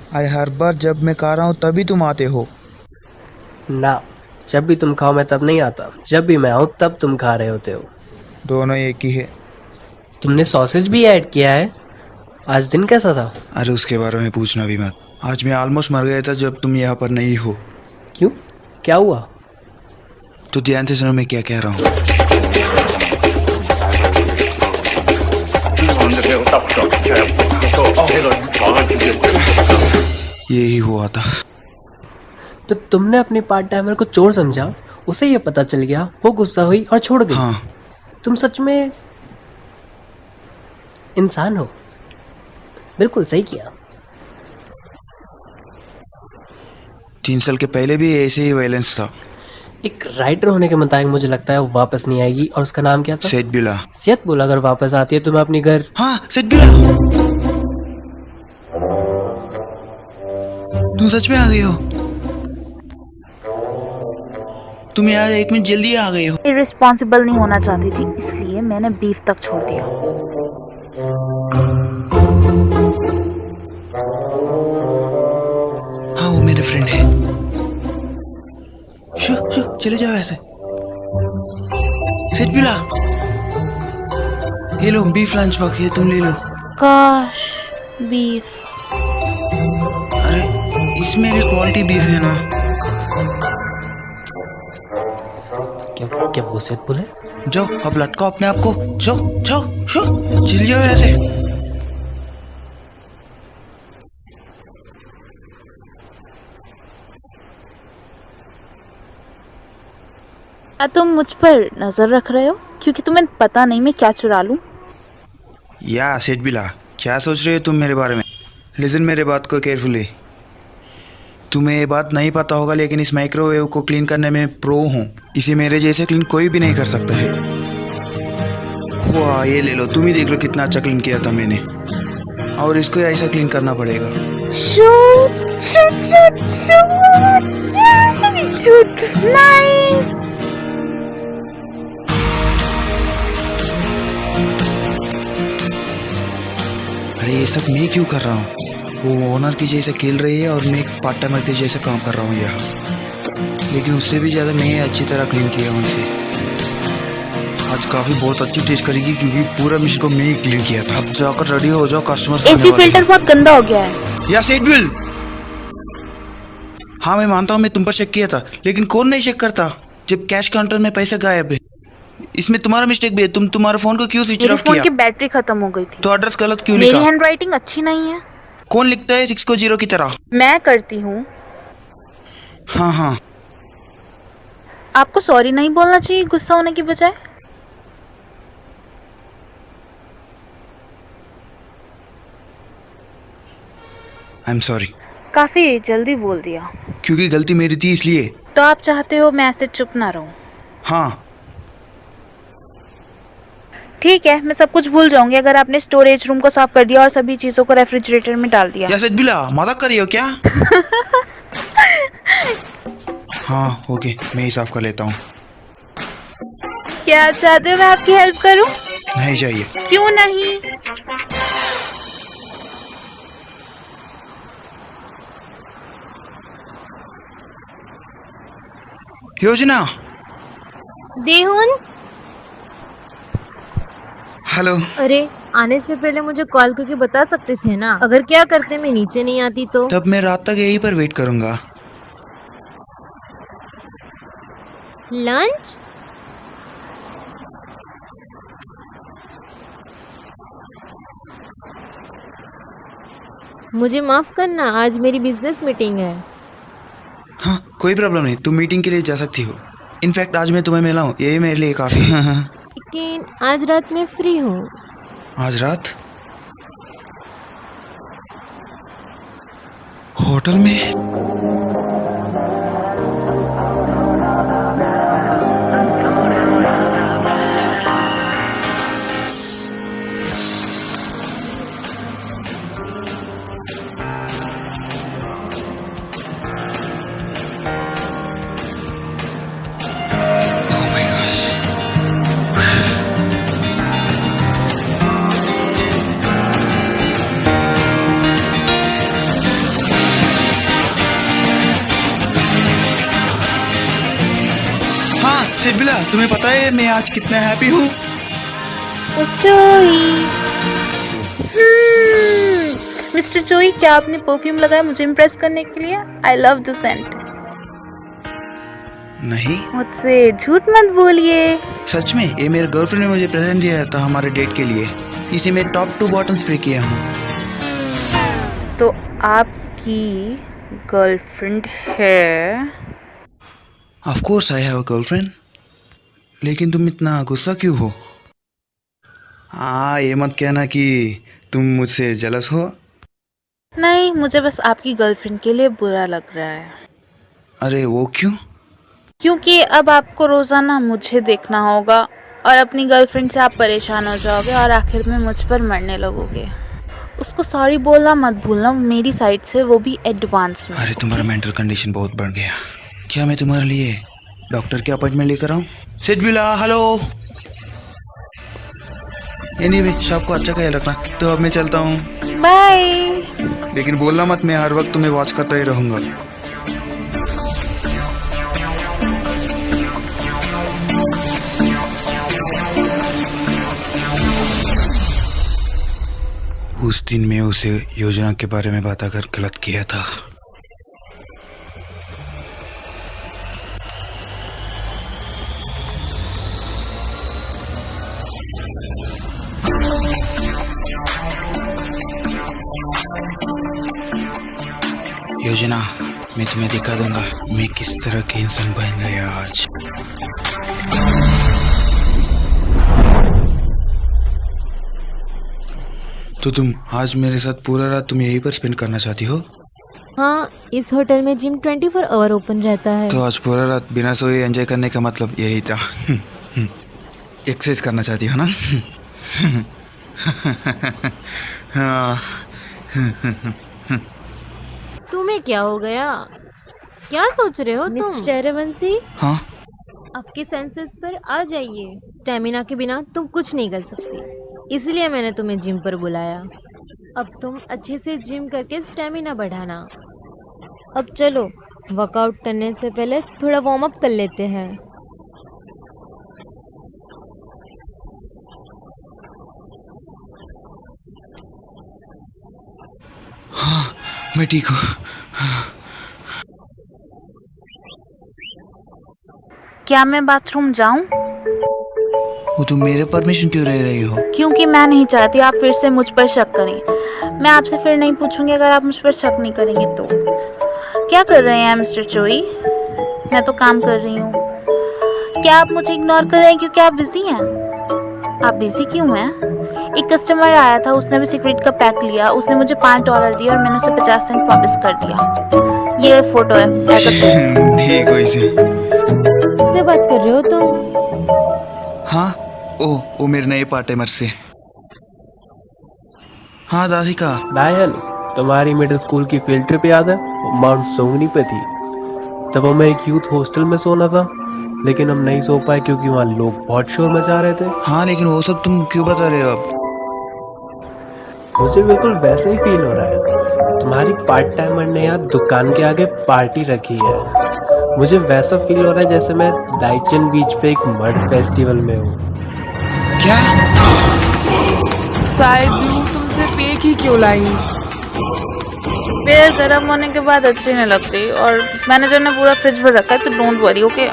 अरे हर बार जब मैं खा रहा हूँ तभी तुम आते हो ना। जब भी तुम खाओ मैं तब नहीं आता, जब भी मैं आऊँ तब तुम खा रहे होते हो। दोनों एक ही है। तुमने सॉसेज भी ऐड किया है। आज दिन कैसा था? अरे उसके बारे में पूछना भी मत। आज मैं ऑलमोस्ट मर गया था जब तुम यहाँ पर नहीं हो। क्यों, क्या हुआ? तो ध्यान से सुनो मैं क्या कह रहा हूँ। यही हुआ था। तो तुमने अपने पार्ट टाइमर को चोर समझा, उसे ये पता चल गया, वो गुस्सा हुई और छोड़ गई। हाँ। तुम सच में इंसान हो। बिल्कुल सही किया। 3 साल के पहले भी ऐसे ही वायलेंस था। एक राइटर होने के मुताबिक मुझे लगता है वो वापस नहीं आएगी। और उसका नाम क्या था? सेठबिला। सेठबिला अगर वापस आती है तो मैं अपनी घर। हाँ सेठबिला, तुम सच में आ गई हो? तुम यहाँ 1 मिनट जल्दी आ गई हो। इररिस्पॉन्सिबल नहीं होना चाहती थी, इसलिए मैंने बीफ तक छोड़ दिया। हाँ वो मेरे फ्रेंड है। चले जाओ ऐसे। सेठबिला, ये लो बीफ लंच बॉक्स, ये तुम ले लो। काश बीफ। अरे इसमें भी क्वालिटी बीफ है ना। क्या वो सेठबिला है? जाओ अब लटकाओ अपने आप को। जाओ जाओ चल जाओ ऐसे। क्या तुम मुझ पर नजर रख रहे हो क्योंकि तुम्हें पता नहीं मैं क्या चुरा लूं? या सेठबिला, क्या सोच रहे हो तुम मेरे बारे में? लिसन मेरे बात को केयरफुली। तुम्हें ये बात नहीं पता होगा लेकिन इस माइक्रोवेव को क्लीन करने में प्रो हूँ। इसे मेरे जैसे क्लीन कोई भी नहीं कर सकता है। वाह ये ले लो, तुम ही देख लो कितना अच्छा क्लीन किया था मैंने। और इसको ऐसा क्लीन करना पड़ेगा। नाइस। अरे ये सब मैं क्यों कर रहा हूँ? वो ओनर की जैसे खेल रही है और मैं एक पार्ट टाइमर के जैसे काम कर रहा हूँ यहाँ। लेकिन उससे भी ज़्यादा मैं अच्छी तरह क्लीन किया हूँ इसे। आज काफ़ी बहुत अच्छी टेस्ट करेगी क्योंकि पूरा मिशन को मैं ही क्लीन किया था। अब जाकर रेडी हो जाओ, कस्टमर एसी फिल्टर बहुत गंदा हो गया है। या सेठबिल, हाँ मैं मानता हूँ मैं तुम पर चेक किया था, लेकिन कौन नहीं चेक करता जब कैश काउंटर में पैसे गायब है। इसमें तुम्हारा मिस्टेक भी है। तुम्हारे फोन को क्यों स्विच मेरे ऑफ फोन किया? की बैटरी खत्म हो गई थी। तो एड्रेस गलत क्यों मेरी लिखा? हैंडराइटिंग अच्छी नहीं है। कौन लिखता है 6 को 0 की तरह? मैं करती हूँ। हाँ हाँ, आपको सॉरी नहीं बोलना चाहिए गुस्सा होने की बजाय। I am sorry. काफी जल्दी बोल दिया। क्योंकि गलती मेरी थी इसलिए। तो आप चाहते हो मैं ऐसे चुप ना रहूं? हाँ, ठीक है, मैं सब कुछ भूल जाऊंगी अगर आपने स्टोरेज रूम को साफ कर दिया और सभी चीजों को रेफ्रिजरेटर में डाल दिया। या सजबिला मजाक कर रही हो क्या? हाँ ओके, मैं ही साफ कर लेता हूँ। क्या चाहते हो मैं आपकी हेल्प करूं? नहीं चाहिए। क्यों नहीं? योजना। देहुन, हेलो। अरे आने से पहले मुझे कॉल करके बता सकते थे ना। अगर क्या करते मैं नीचे नहीं आती तो। तब मैं रात तक यहीं पर वेट करूंगा। लंच? मुझे माफ करना, आज मेरी बिजनेस मीटिंग है। हाँ कोई प्रॉब्लम नहीं, तुम मीटिंग के लिए जा सकती हो। इनफैक्ट आज मैं तुम्हें मिला हूँ, यही मेरे लिए काफी। लेकिन आज रात मैं फ्री हूँ। आज रात होटल में? सिबिला, तुम्हें पता है मैं आज कितना हैप्पी हूँ? चोई। मिस्टर चोई, क्या आपने परफ्यूम लगाया मुझे इम्प्रेस करने के लिए? I love the scent. नहीं, मुझसे झूठ मत बोलिए। सच में, ये मेरे गर्लफ्रेंड ने मुझे प्रेजेंट दिया था हमारे डेट के लिए। इसे मैं टॉप टू बॉटम स्प्रे किया हूँ। तो आपकी गर्लफ्रेंड है? Of course I have a girlfriend. लेकिन तुम इतना गुस्सा क्यों हो? ये मत कहना कि तुम मुझसे जेलस हो। नहीं, मुझे बस आपकी गर्लफ्रेंड के लिए बुरा लग रहा है। अरे वो क्यों? क्योंकि अब आपको रोजाना मुझे देखना होगा और अपनी गर्लफ्रेंड से आप परेशान हो जाओगे और आखिर में मुझ पर मरने लगोगे। उसको सॉरी बोलना मत भूलना मेरी साइड से, वो भी एडवांस में। अरे तुम्हारा मेंटल कंडीशन बहुत बढ़ गया। क्या मैं तुम्हारे लिए डॉक्टर के अपॉइंटमेंट लेकर आऊँ? सिडबिला, हेलो। एनीवे, शॉप को अच्छा ख्याल रखना। तो अब मैं चलता हूँ। बाय। लेकिन बोलना मत, मैं हर वक्त तुम्हें वॉच करता ही रहूंगा। उस दिन मैं उसे योजना के बारे में बात कर गलत किया था। योजना, मैं तुम्हें दिखा दूंगा मैं किस तरह के इंसान बन गया आज। तो तुम आज मेरे साथ पूरा रात तुम यहीं पर स्पेंड करना चाहती हो? हाँ, इस होटल में जिम 24 आवर ओपन रहता है। तो आज पूरा रात बिना सोए एंजॉय करने का मतलब यही था। एक्सरसाइज करना चाहती हो ना? हाँ। तुम्हें क्या हो गया? क्या सोच रहे हो तुम? मिस्टर रवंशी, हाँ? आपके सेंसेस पर आ जाइए। स्टेमिना के बिना तुम कुछ नहीं कर सकती, इसलिए मैंने तुम्हें जिम पर बुलाया। अब तुम अच्छे से जिम करके स्टेमिना बढ़ाना। अब चलो, वर्कआउट करने से पहले थोड़ा वार्म अप कर लेते हैं। हाँ, मैं ठीक हूँ। क्या मैं बाथरूम जाऊं? वो तुम मेरे परमिशन क्यों रह रही हो? क्योंकि मैं नहीं चाहती आप फिर से मुझ पर शक करें। मैं आपसे फिर नहीं पूछूंगी अगर आप मुझ पर शक नहीं करेंगे तो। क्या कर रहे हैं मिस्टर चोई? मैं तो काम कर रही हूँ। क्या आप मुझे इग्नोर कर रहे हैं क्योंकि आप बिजी हैं? आप बिजी क्यों हैं? एक कस्टमर आया था, उसने भी सिगरेट का पैक लिया, उसने मुझे $5 दिया और मैंने उसे 50 सेंट वापस कर दिया। ये फोटो है ऐसा ठीक है इसे। किससे बात कर रहे हो तुम? हाँ ओ मेरे नए पार्ट टाइमर से। हाँ दादिका। नायन, तुम्हारी मिडिल स्कूल की फील्ड ट्रिप याद है? माउंट सोंगनी पे थी। तब हमें एक यूथ हॉस्टल में सोना था, लेकिन हम नहीं सो पाए क्योंकि वहाँ लोग बहुत शोर मचा रहे थे। हाँ लेकिन वो सब तुम क्यों बता रहे हो अब? मुझे बिल्कुल वैसे ही फील हो रहा है। तुम्हारी पार्ट टाइमर ने यहाँ दुकान के आगे पार्टी रखी है। मुझे वैसा फील हो रहा है जैसे मैं दाइचन बीच पे एक मर्ड फेस्टिवल में हूँ। क्या? शायद तुम सिर्फ एक ही क्यों लाई? बेर गर्म होने के बाद अच्छी नहीं लगती और मैनेजर ने पूरा फ्रिज भर रखा है तो डोंट वरी ओके।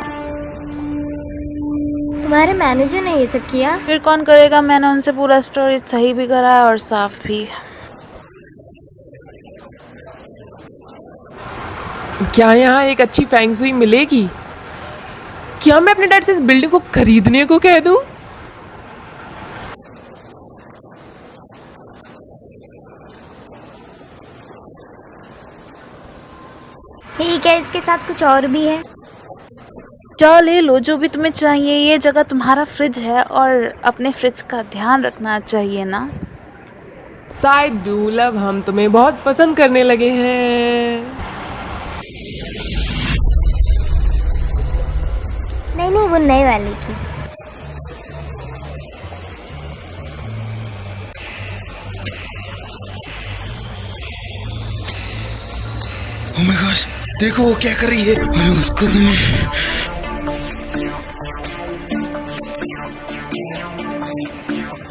तुम्हारे मैनेजर ने ये सब किया? फिर कौन करेगा? मैंने उनसे पूरा स्टोरी सही भी कराया और साफ भी। क्या यहाँ एक अच्छी फेंग शुई मिलेगी? क्या मैं अपने डैड से इस बिल्डिंग को खरीदने को कह दूं? ठीक है, इसके साथ कुछ और भी है? जाओ ले लो जो भी तुम्हें चाहिए। ये जगह तुम्हारा फ्रिज है और अपने फ्रिज का ध्यान रखना चाहिए ना। शायद दूल्हा हम तुम्हें बहुत पसंद करने लगे हैं। नहीं वो नए वाले की। Oh my gosh, देखो वो क्या कर रही है। अरे उसको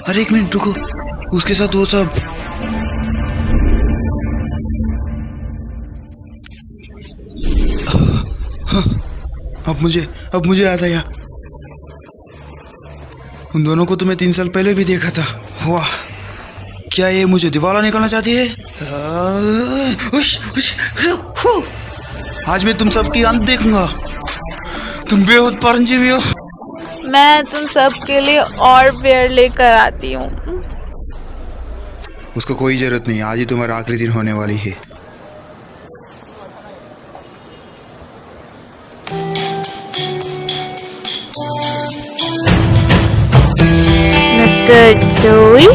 अरे एक मिनट रुको, उसके साथ वो सब। अब मुझे याद आया, उन दोनों को तो मैं 3 साल पहले भी देखा था। वाह, क्या ये मुझे दिवाला निकालना चाहती है? आज मैं तुम सबकी अंत देखूंगा। तुम बेहद परंजीवी हो। मैं तुम सब के लिए और बेयर लेकर आती हूँ। उसको कोई जरूरत नहीं, आज ही तुम्हारा आखिरी दिन होने वाली है। मिस्टर जोई